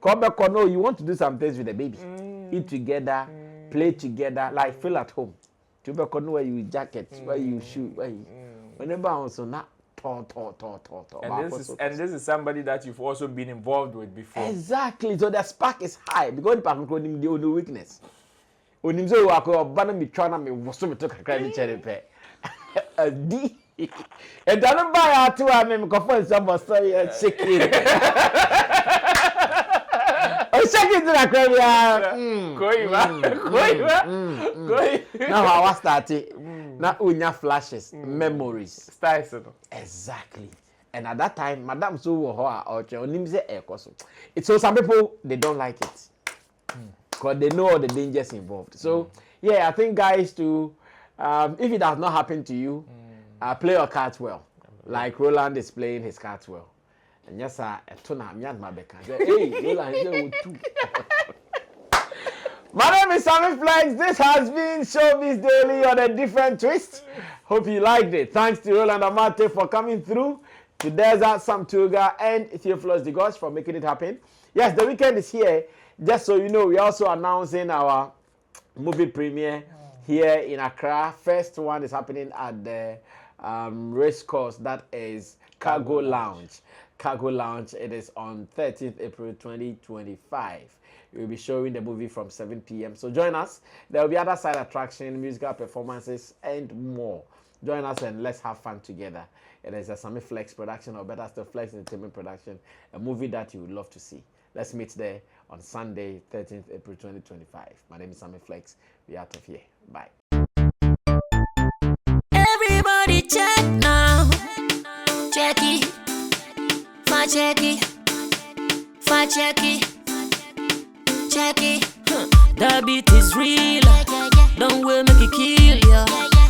Come back, no, you want to do some things with the baby. Eat together, play together, like feel at home. To be where you jacket, where you shoot, where you. Whenever I was on that. And this is somebody that you've also been involved with before. Exactly. So the spark is high because the person called him the only weakness. When him say I could ban me trying me was so me took a credit cherry pay. D. And then buy out to I mean go for some chicken. Oh, chicken to the credit. Going. Now I was starting. Now unya flashes, memories. Exactly. And at that time, Madam so or so some people they don't like it. Because they know all the dangers involved. So yeah, I think guys to if it has not happened to you, play your cards well. Like Roland is playing his cards well. And yes, sir, hey, Roland, too. My name is Sammy Flex. This has been Showbiz Daily on a different twist. Hope you liked it. Thanks to Roland Amate for coming through, to Desert Samtuga and Theophilus Digos for making it happen. Yes, the weekend is here. Just so you know, we're also announcing our movie premiere here in Accra. First one is happening at the race course, that is Cargo Lounge. Cargo Lounge, it is on 13th April 2025. We'll be showing the movie from 7 p.m. So join us. There will be other side attraction, musical performances, and more. Join us and let's have fun together. It is a Sammy Flex production, or better still, Flex Entertainment production, a movie that you would love to see. Let's meet there on Sunday, 13th April 2025. My name is Sammy Flex. We're out of here. Bye. Everybody check now. Check it. Fact check it. Fact check it. Check it. The beat is real. Don't wait, make it kill ya.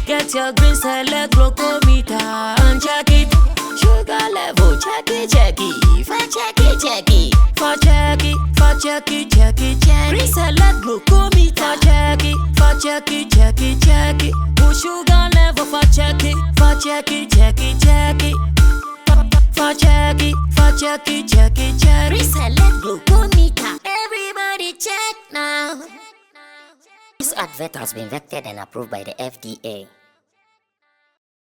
Get your green select glucometer and check it. Sugar level, check it, check it. Fact check it, check it. Fact check it, fact check it, check it, check it. Green select glucometer. Check it, fact check it, check it, check it. Put sugar level, fact check it, fact check it, check it, check it. Fact check it, fact check it, check it, check it. Green select glucometer. Everybody check now. This advert has been vetted and approved by the FDA.